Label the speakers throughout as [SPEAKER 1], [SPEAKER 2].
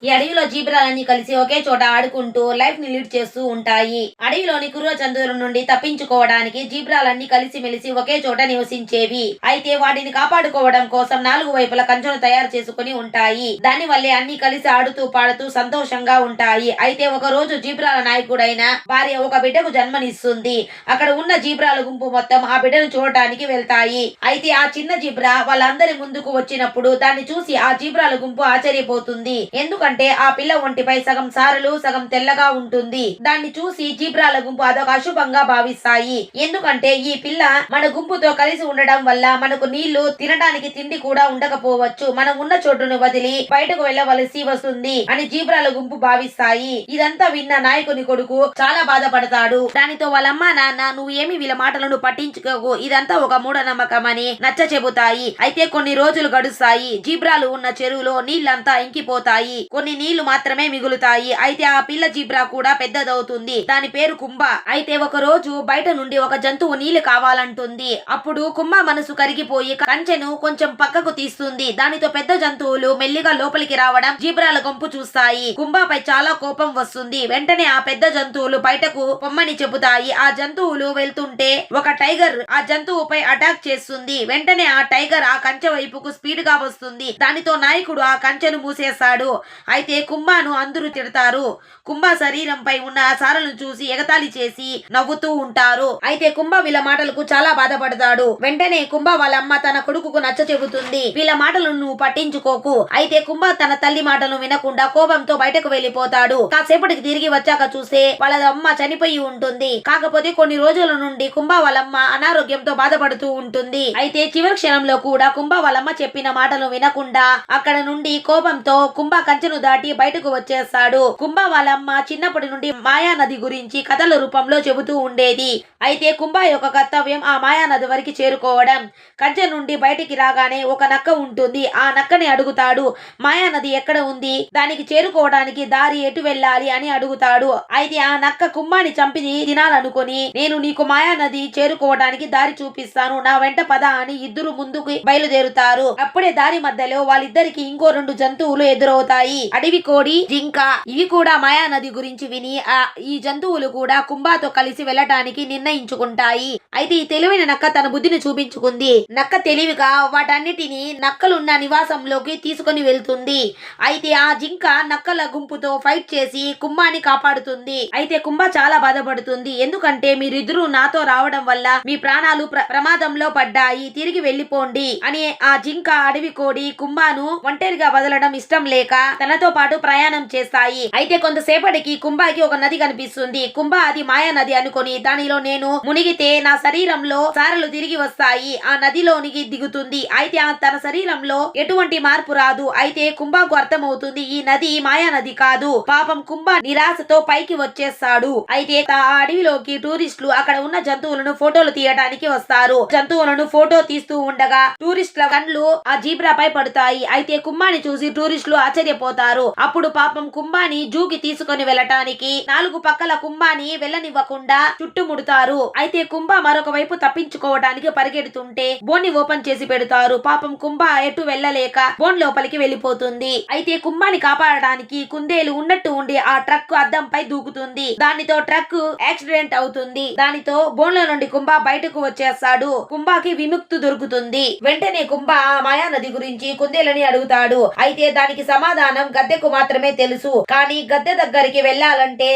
[SPEAKER 1] ఈ అడవిలో జీబ్రాలన్నీ కలిసి ఒకే చోట ఆడుకుంటూ లైఫ్ ని లీడ్ చేస్తూ ఉంటాయి. అడవిలోని క్రూర జంతువుల నుండి తప్పించుకోవడానికి జీబ్రాలన్నీ కలిసిమెలిసి ఒకే చోట నివసించేవి. అయితే వాటిని కాపాడుకోవడం కోసం నాలుగు వైపుల కంచెను తయారు చేసుకుని ఉంటాయి. దాని వల్లే అన్ని కలిసి ఆడుతూ పాడుతూ సంతోషంగా ఉంటాయి. అయితే ఒక రోజు జీబ్రాల నాయకుడైన భార్య ఒక బిడ్డకు జన్మనిస్తుంది. అక్కడ ఉన్న జీబ్రాల గుంపు మొత్తం ఆ బిడ్డను చూడటానికి వెళ్తాయి. అయితే ఆ చిన్న జీబ్రా వాళ్ళందరి ముందుకు వచ్చినప్పుడు దాన్ని చూసి ఆ జీబ్రాల గుంపు ఆశ్చర్యపోతుంది. ఎందుకంటే ఆ పిల్ల ఒంటిపై సగం సారలు సగం తెల్లగా ఉంటుంది. దాన్ని చూసి జీబ్రాల గుంపు అదొక అశుభంగా భావిస్తాయి. ఎందుకంటే ఈ పిల్ల మన గుంపుతో కలిసి ఉండడం వల్ల మనకు నీళ్లు తినడానికి తిండి కూడా ఉండకపోవచ్చు. మనం ఉన్న చోటును వదిలి బయటకు వెళ్ళవలసి వస్తుంది అని జీబ్రాల గుంపు భావిస్తాయి. ఇదంతా విన్న నాయకుని కొడుకు చాలా బాధపడతాడు. దానితో వాళ్ళమ్మ నాన్న నువ్వు ఏమి వీళ్ళ మాటలను పట్టించుకోకు, ఇదంతా ఒక మూఢనమ్మకం అని నచ్చ చెబుతాయి. అయితే కొన్ని రోజులు గడుస్తాయి. జీబ్రాలు ఉన్న చెరువులో నీళ్లంతా ఇంకిపోతాయి. కొన్ని నీళ్లు మాత్రమే మిగులుతాయి. అయితే ఆ పిల్ల జీబ్రా కూడా పెద్దదవుతుంది. దాని పేరు కుంభ. అయితే ఒక రోజు బయట నుండి ఒక జంతువు నీళ్లు కావాలంటుంది. అప్పుడు కుంభ మనసు కరిగిపోయి కంచెను కొంచెం పక్కకు తీస్తుంది. దానితో పెద్ద జంతువులు మెల్లిగా లోపలికి రావడం జీబ్రాల గుంపు చూస్తాయి. కుంభపై చాలా కోపం వస్తుంది. వెంటనే ఆ పెద్ద జంతువులు బయటకు పొమ్మని చెబుతాయి. ఆ జంతువులు వెళ్తుంటే ఒక టైగర్ ఆ జంతువుపై అటాక్ చేస్తుంది. వెంటనే ఆ టైగర్ ఆ కంచె వైపుకు స్పీడ్ గా వస్తుంది. దానితో నాయకుడు ఆ కంచెను మూసేస్తాడు. అయితే కుంభను అందరూ తిడతారు. కుంభ శరీరంపై ఉన్న సారలను చూసి ఎగతాళి చేసి నవ్వుతూ ఉంటారు. అయితే కుంభ వీళ్ళ మాటలకు చాలా బాధపడతాడు. వెంటనే కుంభ వాళ్ళ అమ్మ తన కొడుకుకు నచ్చ చెబుతుంది. వీళ్ళ మాటలను నువ్వు పట్టించుకోకు. అయితే కుంభ తన తల్లి మాటలను వినకుండా కోపంతో బయటకు వెళ్లిపోతాడు. కాసేపటికి తిరిగి వచ్చాక చూస్తే వాళ్ళ అమ్మ చనిపోయి ఉంటుంది. కాకపోతే కొన్ని రోజుల నుండి కుంభ వాళ్ళమ్మ అనారోగ్యంతో బాధపడుతూ ఉంటుంది. అయితే చివరి క్షణంలో కూడా కుంభ వాళ్ళమ్మ చెప్పిన మాటలు వినకుండా అక్కడ నుండి కోపంతో కుంభ కంచెను దాటి బయటకు వచ్చేస్తాడు. కుంభ వాళ్ళమ్మ చిన్నప్పటి నుండి మాయా నది గురించి కథల రూపంలో చెబుతూ ఉండేది. అయితే కుంభ యొక్క కర్తవ్యం ఆ మాయా నది వరకు చేరుకోవడం. కంచె నుండి బయటికి రాగానే ఒక నక్క ఉంటుంది. ఆ నక్కని అడుగుతాడు, మాయా నది ఎక్కడ ఉంది, దానికి చేరుకోవడానికి దారి ఎటు వెళ్ళాలి అని అడుగుతాడు. అయితే ఆ నక్క కుంభాని చంపి తినాలనుకుని నేను నీకు మాయా నది చేరుకోవడానికి దారి చూపిస్తాను, నా వెంట పద అని ఇద్దరు ముందుకు బయలుదేరుతారు. అప్పుడే దారి మధ్యలో వాళ్ళిద్దరికి ఇంకో రెండు జంతువులు ఎదురవుతాయి. అడవి కోడి, జింక. ఇవి కూడా మాయా నది గురించి విని ఈ జంతువులు కూడా కుంభతో కలిసి వెళ్ళటానికి నిర్ణయించుకుంటాయి. అయితే ఈ తెలివైన నక్క తన బుద్ధిని చూపించుకుంది. నక్క తెలివిగా వాటన్నిటిని నక్కలున్న నివాసంలోకి తీసుకొని వెళ్తుంది. అయితే ఆ జింక నక్కల గుంపుతో ఫైట్ చేసి కుంభాని కాపాడుతుంది. అయితే కుంభ చాలా బాధపడుతుంది. ఎందుకంటే మీరిద్దరూ నాతో రావడం వల్ల మీ ప్రాణాలు ప్రమాదంలో పడ్డాయి, తిరిగి వెళ్లిపోండి అని ఆ జింక అడవి కోడి కుంభను ఒంటరిగా వదలడం ఇష్టం లేక తనతో పాటు ప్రయాణం చేస్తాయి. అయితే కొంతసేపటికి కుంభకి ఒక నది కనిపిస్తుంది. కుంభ అది మాయా నది అనుకొని దానిలో నేను మునిగితే నా శరీరంలో సారలు తిరిగి వస్తాయి, ఆ నదిలోనికి దిగుతుంది. అయితే తన శరీరంలో ఎటువంటి మార్పు రాదు. అయితే కుంభకు అర్థమవుతుంది ఈ నది మాయా నది కాదు. పాపం కుంభ నిరాశతో పైకి వచ్చేస్తాడు. అయితే ఆ అడవిలోకి టూరిస్టులు అక్కడ ఉన్న జంతువులను ఫోటోలు తీయడానికి వస్తారు. జంతువులను ఫోటో తీస్తూ ఉండగా టూరిస్టుల కళ్ళు ఆ జీబ్రాపై పడతాయి. అయితే కుంభాని చూసి టూరిస్టులు ఆశ్చర్యపోతారు. అప్పుడు పాపం కుంభాని జూకి తీసుకొని వెళ్ళటానికి నాలుగు పక్కల కుంభాని వెళ్ళనివ్వకుండా చుట్టుముడతారు. అయితే కుంభ మరొక వైపు తప్పించుకోవడానికి పరిగెడుతుంటే బోన్ని ఓపెన్ చేసి పెడతారు. పాపం కుంభ ఎటు వెళ్ళలేక బోన్ లోపలికి వెళ్ళిపోతుంది. అయితే కుంభాని కాపాడడానికి కుందేలు ఉన్నట్టు ఉండి ఆ ట్రక్ అద్దంపై దూకుతుంది. దానితో ట్రక్ యాక్సిడెంట్ అవుతుంది. దానితో బోన్లో నుండి కుంభ బయటకు వచ్చేస్తాడు. కుంభకి విముక్తి దొరుకుతుంది. వెంటనే కుంభ ఆ మాయా నది గురించి కుందేలని అడుగుతాడు. అయితే దానికి సమాధానం గద్దెకు మాత్రమే తెలుసు. కానీ గద్దె దగ్గరికి వెళ్ళాలంటే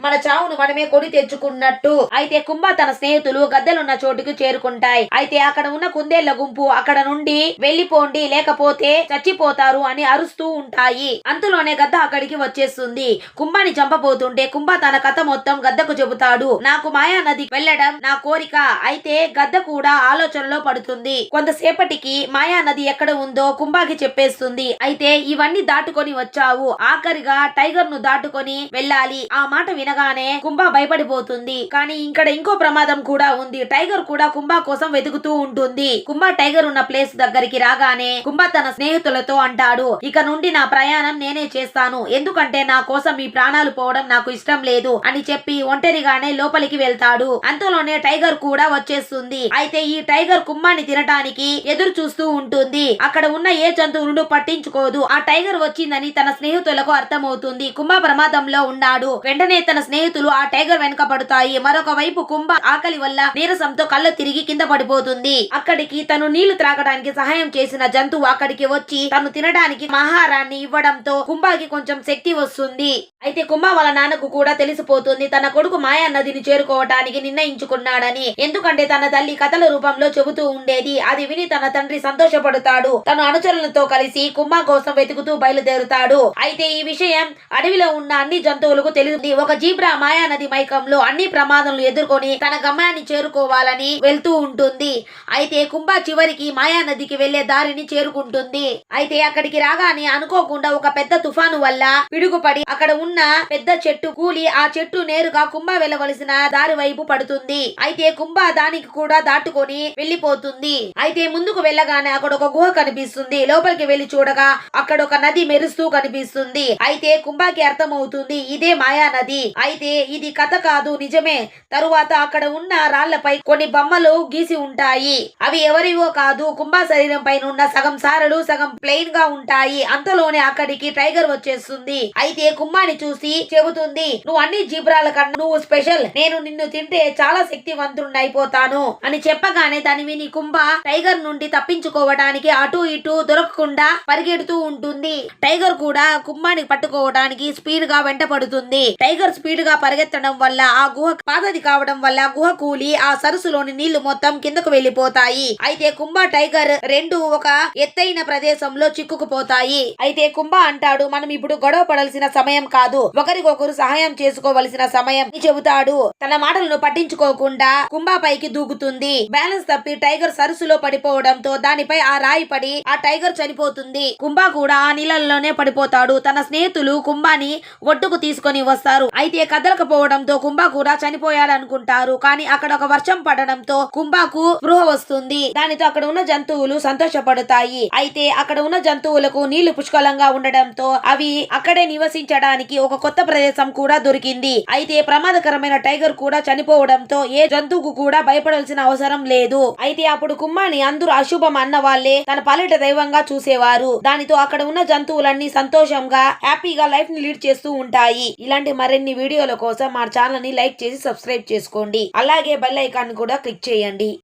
[SPEAKER 1] మన చావును మనమే కొని తెచ్చుకున్నట్టు. అయితే కుంభ తన స్నేహితులు గద్దెలున్న చోటుకు చేరుకుంటాయి. అయితే అక్కడ ఉన్న కుందేళ్ల గుంపు అక్కడ నుండి వెళ్లిపోండి లేకపోతే చచ్చిపోతారు అని అరుస్తూ ఉంటాయి. అంతలోనే గద్ద అక్కడికి వచ్చేస్తుంది. కుంభని చంపబోతుంటే కుంభ తన కథ మొత్తం గద్దకు చెబుతాడు. నాకు మాయా నది వెళ్ళడం నా కోరిక. అయితే గద్ద కూడా ఆలోచనలో పడుతుంది. కొంతసేపటికి మాయా నది ఎక్కడ ఉందో కుంభకి చెప్పేస్తుంది. అయితే ఇవన్నీ దాటుకొని వచ్చావు, ఆఖరిగా టైగర్ ను దాటుకొని వెళ్ళాలి. ఆ మాట వినగానే కుంభ భయపడిపోతుంది. కానీ ఇక్కడ ఇంకో ప్రమాదం కూడా ఉంది. టైగర్ కూడా కుంభ కోసం వెతుకుతూ ఉంటుంది. కుంభ టైగర్ ఉన్న ప్లేస్ దగ్గరికి రాగానే కుంభ తన స్నేహితులతో అంటాడు, ఇక నుండి నా ప్రయాణం నేనే చేస్తాను, ఎందుకంటే నా కోసం మీ ప్రాణాలు పోవడం నాకు ఇష్టం లేదు అని చెప్పి ఒంటరిగానే లోపలికి వెళ్తాడు. అంతలోనే టైగర్ కూడా వచ్చేస్తుంది. అయితే ఈ టైగర్ కుంభాని తినటానికి ఎదురు చూస్తూ ఉంటుంది. అక్కడ ఉన్న ఏ జంతువులను పట్టించుకోదు. ఆ టైగర్ వచ్చిందని అని తన స్నేహితులకు అర్థమవుతుంది. కుంభ ప్రమాదంలో ఉన్నాడు. వెంటనే తన స్నేహితులు ఆ టైగర్ వెనక పడతాయి. మరొక వైపు కుంభ ఆకలి వల్ల నీరసంతో కళ్ళు తిరిగి కింద పడిపోతుంది. అక్కడికి తను నీళ్లు త్రాగడానికి సహాయం చేసిన జంతువు అక్కడికి వచ్చి తను తినడానికి ఆహారాన్ని ఇవ్వడంతో కుంభకి కొంచెం శక్తి వస్తుంది. అయితే కుంభ వాళ్ళ నాన్నకు కూడా తెలిసిపోతుంది తన కొడుకు మాయా నదిని చేరుకోవటానికి నిర్ణయించుకున్నాడని. ఎందుకంటే తన తల్లి కథల రూపంలో చెబుతూ ఉండేది. అది విని తన తండ్రి సంతోషపడతాడు. తన అనుచరులతో కలిసి కుంభ కోసం వెతుకుతూ బయలుదేరుతాడు. అయితే ఈ విషయం అడవిలో ఉన్న అన్ని జంతువులకు తెలిసింది. ఒక జీబ్రా మాయా నది మైకంలో అన్ని ప్రమాదాలను ఎదుర్కొని తన గమ్యాన్ని చేరుకోవాలని వెళ్తూ ఉంటుంది. అయితే కుంభ చివరికి మాయా నదికి వెళ్లే దారిని చేరుకుంటుంది. అయితే అక్కడికి రాగానే అనుకోకుండా ఒక పెద్ద తుఫాను వల్ల పిడుగుపడి అక్కడ ఉన్న పెద్ద చెట్టు కూలి ఆ చెట్టు నేరుగా కుంభ వెళ్ళవలసిన దారి వైపు పడుతుంది. అయితే కుంభ దానికి కూడా దాటుకొని వెళ్లిపోతుంది. అయితే ముందుకు వెళ్ళగానే అక్కడ ఒక గుహ కనిపిస్తుంది. లోపలికి వెళ్లి చూడగా అక్కడ ఒక నది మెరుస్తూ కనిపిస్తుంది. అయితే కుంభకి అర్థమవుతుంది ఇదే మాయా నది. అయితే ఇది కథ కాదు, నిజమే. తరువాత అక్కడ ఉన్న రాళ్లపై కొన్ని బొమ్మలు గీసి ఉంటాయి. అవి ఎవరివో కాదు, కుంభ శరీరం పైన ఉన్న సగం సారలు సగం ప్లెయిన్ గా ఉంటాయి. అంతలోనే అక్కడికి టైగర్ వచ్చేస్తుంది. అయితే కుంభని చూసి చెబుతుంది, నువ్వు అన్ని జీబ్రాల కన్నా నువ్వు స్పెషల్. నేను నిన్ను తింటే చాలా శక్తివంతుడిని అయిపోతాను అని చెప్పగానే దాని విని కుంభ టైగర్ నుండి తప్పించుకోవడానికి అటు ఇటు దొరకకుండా పరిగెడుతూ ఉంటుంది. టైగర్ కూడా కుంభని పట్టుకోవడానికి స్పీడ్ గా వెంట పడుతుంది. టైగర్ స్పీడ్ గా పరిగెత్తడం వల్ల ఆ గుహ పాతది కావడం వల్ల గుహ కూలి ఆ సరస్సులోని నీళ్లు మొత్తం కిందకు వెళ్లిపోతాయి. అయితే కుంభ టైగర్ రెండు ఒక ఎత్తైన ప్రదేశంలో చిక్కుకుపోతాయి. అయితే కుంభ అంటాడు, మనం ఇప్పుడు గొడవ పడాల్సిన సమయం కాదు, ఒకరికొకరు సహాయం చేసుకోవలసిన సమయం అని చెబుతాడు. తన మాటలను పట్టించుకోకుండా కుంభ పైకి దూకుతుంది. బ్యాలెన్స్ తప్పి టైగర్ సరస్సులో పడిపోవడంతో దానిపై ఆ రాయి పడి ఆ టైగర్ చనిపోతుంది. కుంభ కూడా ఆ నీళ్ళలోనే పడిపోతాడు. తన స్నేహితులు కుంభని ఒడ్డుకు తీసుకొని వస్తారు. అయితే కదలకపోవడంతో కుంభ కూడా చనిపోయాడనుకుంటారు. కానీ అక్కడ ఒక వర్షం పడడంతో కుంభకు స్పృహ వస్తుంది. దానితో అక్కడ ఉన్న జంతువులు సంతోషపడతాయి. అయితే అక్కడ ఉన్న జంతువులకు నీళ్లు పుష్కలంగా ఉండడంతో అవి అక్కడే నివసించడానికి ఒక కొత్త ప్రదేశం కూడా దొరికింది. అయితే ప్రమాదకరమైన టైగర్ కూడా చనిపోవడంతో ఏ జంతువుకు కూడా భయపడాల్సిన అవసరం లేదు. అయితే అప్పుడు కుంభని అందరూ అశుభం అన్న వాళ్ళే తన పాలిట దైవంగా చూసేవారు. దానితో అక్కడ ఉన్న జంతువులన్నీ సంతోషంగా హ్యాపీగా లైఫ్ ని లీడ్ చేస్తూ ఉంటాయి. ఇలాంటి మరిన్ని వీడియోల కోసం మా ఛానల్ ని లైక్ చేసి సబ్స్క్రైబ్ చేసుకోండి. అలాగే బెల్ ఐకాన్ కూడా క్లిక్ చేయండి.